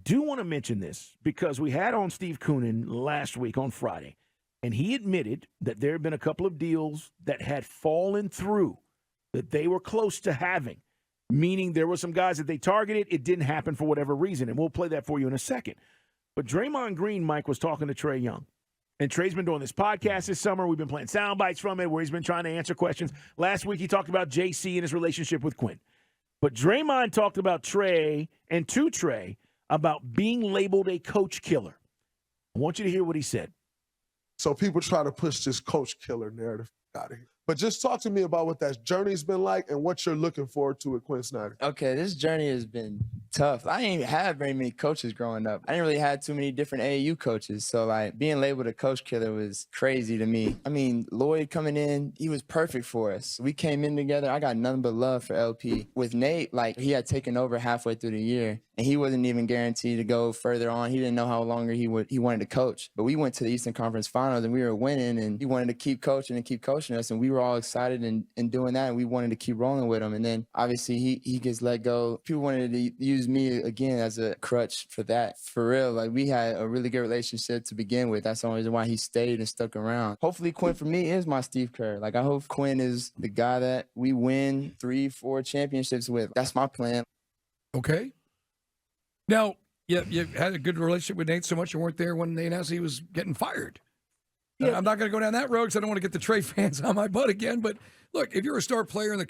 do want to mention this because we had on Steve Koonin last week on Friday, and he admitted that there had been a couple of deals that had fallen through that they were close to having, meaning there were some guys that they targeted. It didn't happen for whatever reason, and we'll play that for you in a second. But Draymond Green, Mike, was talking to Trae Young. And Trae's been doing this podcast this summer. We've been playing sound bites from it where he's been trying to answer questions. Last week he talked about JC and his relationship with Quin. But Draymond talked about Trae and to Trae about being labeled a coach killer. I want you to hear what he said. So people try to push this coach killer narrative out of here. But just talk to me about what that journey's been like and what you're looking forward to with Quin Snyder. Okay, this journey has been tough. I didn't even have very many coaches growing up. I didn't really have too many different AAU coaches. So, like, being labeled a coach killer was crazy to me. I mean, Lloyd coming in, he was perfect for us. We came in together. I got nothing but love for LP. With Nate, like, he had taken over halfway through the year, and he wasn't even guaranteed to go further on. He didn't know how longer he wanted to coach. But we went to the Eastern Conference Finals, and we were winning, and he wanted to keep coaching us, and we were all excited in doing that, and we wanted to keep rolling with him. And then, obviously, he gets let go. People wanted to use me again as a crutch for that. For real, like, we had a really good relationship to begin with. That's the only reason why he stayed and stuck around. Hopefully, Quin, for me, is my Steve Kerr. Like, I hope Quin is the guy that we win 3-4 championships with. That's my plan. Okay. Now, you had a good relationship with Nate so much you weren't there when they announced he was getting fired. Yeah. I'm not going to go down that road because I don't want to get the Trae fans on my butt again. But look, if you're a star player and two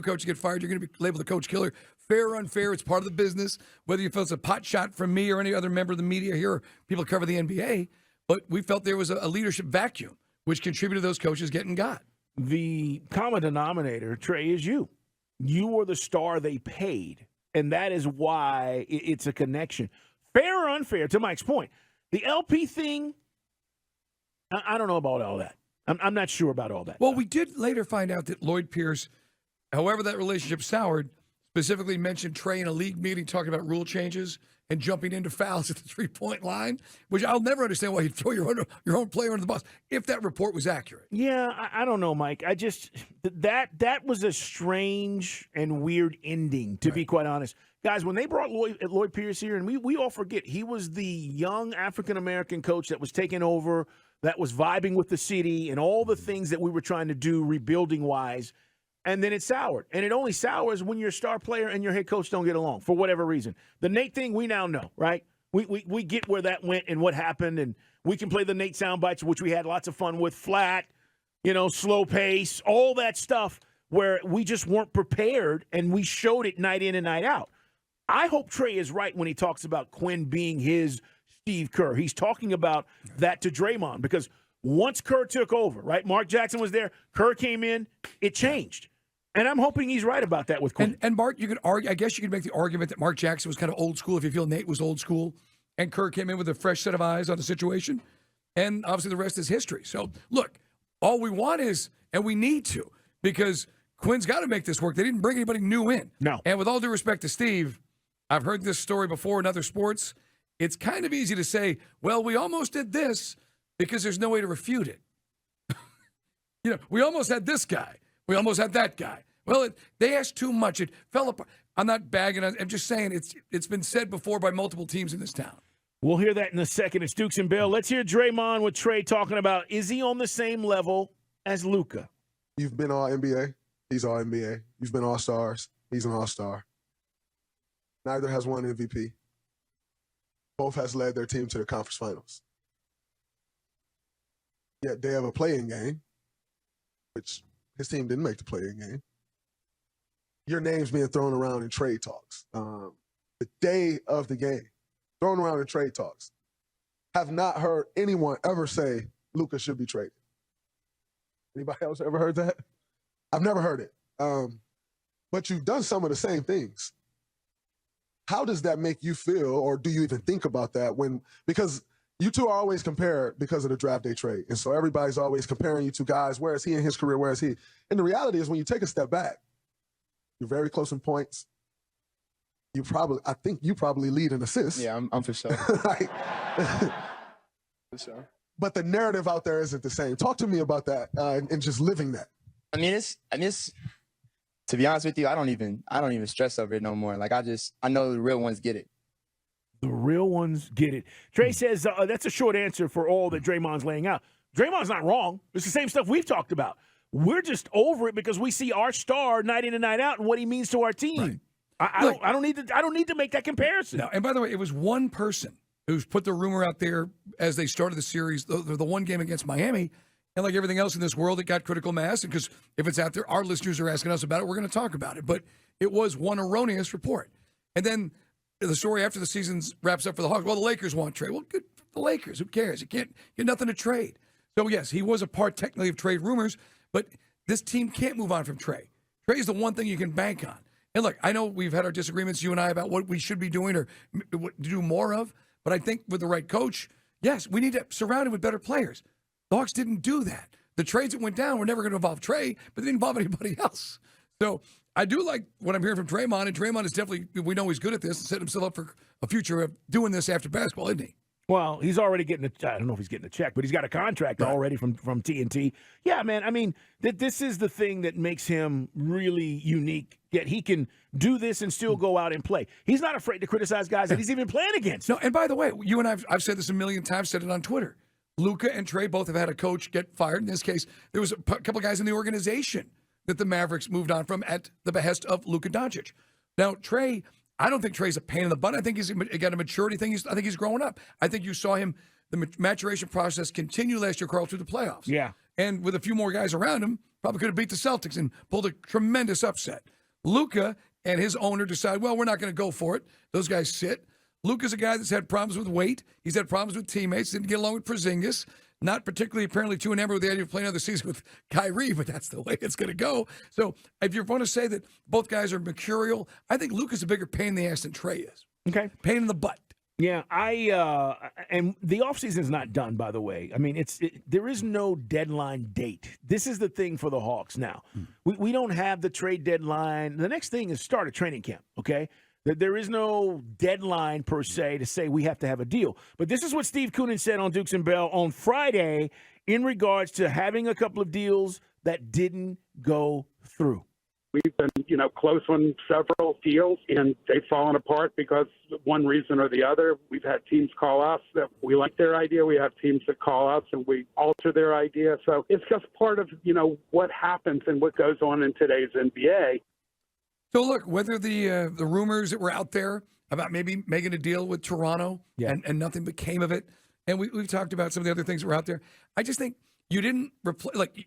coaches get fired, you're going to be labeled a coach killer. Fair or unfair, it's part of the business. Whether you feel it's a pot shot from me or any other member of the media here, or people cover the NBA, but we felt there was a leadership vacuum, which contributed to those coaches getting got. The common denominator, Trae, is you. You were the star they paid, and that is why it's a connection. Fair or unfair, to Mike's point, the LP thing, I don't know about all that. I'm not sure about all that. Well, we did later find out that Lloyd Pierce, however that relationship soured, specifically mentioned Trae in a league meeting talking about rule changes and jumping into fouls at the three-point line, which I'll never understand why you'd throw your own player under the bus if that report was accurate. Yeah, I don't know, Mike. I just that was a strange and weird ending, to be quite honest. Guys, when they brought Lloyd Pierce here, and we all forget, he was the young African-American coach that was taking over, that was vibing with the city and all the things that we were trying to do rebuilding-wise, and then it soured. And it only sours when your star player and your head coach don't get along for whatever reason. The Nate thing, we now know, right? We get where that went and what happened, and we can play the Nate sound bites, which we had lots of fun with, flat, slow pace, all that stuff where we just weren't prepared, and we showed it night in and night out. I hope Trae is right when he talks about Quin being his Steve Kerr. He's talking about that to Draymond because once Kerr took over, right? Mark Jackson was there. Kerr came in. It changed. And I'm hoping he's right about that with Quin. And Mark, you could argue, I guess you could make the argument that Mark Jackson was kind of old school if you feel Nate was old school. And Kerr came in with a fresh set of eyes on the situation. And obviously the rest is history. So, look, all we want is, and we need to, because Quin's got to make this work. They didn't bring anybody new in. No. And with all due respect to Steve, I've heard this story before in other sports. It's kind of easy to say, well, we almost did this because there's no way to refute it. We almost had this guy. We almost had that guy. Well, they asked too much. It fell apart. I'm not bagging. I'm just saying it's been said before by multiple teams in this town. We'll hear that in a second. It's Dukes and Bill. Let's hear Draymond with Trae talking about, is he on the same level as Luka? You've been all NBA. He's all NBA. You've been all stars. He's an all-star. Neither has won MVP. Both has led their team to the conference finals. Yet they have a play-in game, which his team didn't make the play-in game. Your name's being thrown around in trade talks. The day of the game, thrown around in trade talks. Have not heard anyone ever say Luka should be traded. Anybody else ever heard that? I've never heard it. But you've done some of the same things. How does that make you feel, or do you even think about that because you two are always compared because of the draft day trade. And so everybody's always comparing you two guys. Where is he in his career? Where is he? And the reality is when you take a step back, you're very close in points. I think you probably lead in assists. Yeah, I'm for sure. Like, for sure. But the narrative out there isn't the same. Talk to me about that and just living that. I mean, it's to be honest with you, I don't even stress over it no more. Like I know the real ones get it. The real ones get it. Trey says that's a short answer for all that Draymond's laying out. Draymond's not wrong. It's the same stuff we've talked about. We're just over it because we see our star night in and night out and what he means to our team. Right. I don't need to make that comparison. No, and by the way, it was one person who's put the rumor out there as they started the series, the one game against Miami, and like everything else in this world, it got critical mass. And because if it's out there, our listeners are asking us about it, we're going to talk about it. But it was one erroneous report. And then the story after the season wraps up for the Hawks, well, the Lakers want Trae. Well, good for the Lakers. Who cares? You can't get nothing to trade. So, yes, he was a part technically of trade rumors, but this team can't move on from Trae. Trae is the one thing you can bank on. And look, I know we've had our disagreements, you and I, about what we should be doing or what to do more of, but I think with the right coach, yes, we need to surround him with better players. The Hawks didn't do that. The trades that went down were never going to involve Trae, but they didn't involve anybody else. So I do like what I'm hearing from Draymond, and Draymond is definitely, we know he's good at this and set himself up for a future of doing this after basketball, isn't he? Well, he's already getting I don't know if he's getting a check, but he's got a contract already from TNT. Yeah, man, I mean, this is the thing that makes him really unique, yet he can do this and still go out and play. He's not afraid to criticize guys that he's even playing against. No, and by the way, you and I've said this a million times, said it on Twitter. Luka and Trae both have had a coach get fired. In this case, there was a couple guys in the organization that the Mavericks moved on from at the behest of Luka Doncic. Now, Trae, I don't think Trae's a pain in the butt. I think he's got a maturity thing. I think he's growing up. I think you saw him, the maturation process continue last year, Carl, through the playoffs. Yeah. And with a few more guys around him, probably could have beat the Celtics and pulled a tremendous upset. Luka and his owner decide, well, we're not going to go for it. Those guys sit. Luka's a guy that's had problems with weight. He's had problems with teammates. Didn't get along with Porzingis. Not particularly apparently too enamored with the idea of playing another season with Kyrie, but that's the way it's going to go. So if you're going to say that both guys are mercurial, I think Luka's a bigger pain in the ass than Trae is. Okay. Pain in the butt. Yeah, and the offseason's not done, by the way. I mean, there is no deadline date. This is the thing for the Hawks now. We don't have the trade deadline. The next thing is start a training camp, okay? There is no deadline, per se, to say we have to have a deal. But this is what Steve Koonin said on Dukes and Bell on Friday in regards to having a couple of deals that didn't go through. We've been, close on several deals, and they've fallen apart because of one reason or the other. We've had teams call us that we like their idea. We have teams that call us and we alter their idea. So it's just part of, what happens and what goes on in today's NBA. So, look, whether the rumors that were out there about maybe making a deal with Toronto and nothing became of it, and we've talked about some of the other things that were out there, I just think you didn't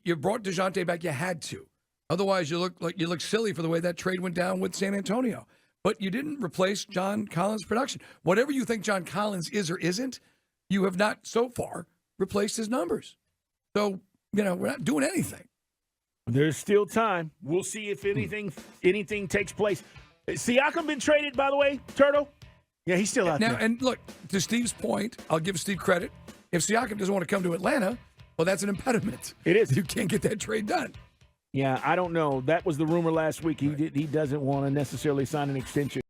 you brought DeJounte back. You had to. Otherwise, you look silly for the way that trade went down with San Antonio. But you didn't replace John Collins' production. Whatever you think John Collins is or isn't, you have not so far replaced his numbers. So, we're not doing anything. There's still time. We'll see if anything takes place. Siakam been traded, by the way, Turtle? Yeah, he's still out now, there. And look, to Steve's point, I'll give Steve credit. If Siakam doesn't want to come to Atlanta, well, that's an impediment. It is. You can't get that trade done. Yeah, I don't know. That was the rumor last week. He doesn't want to necessarily sign an extension.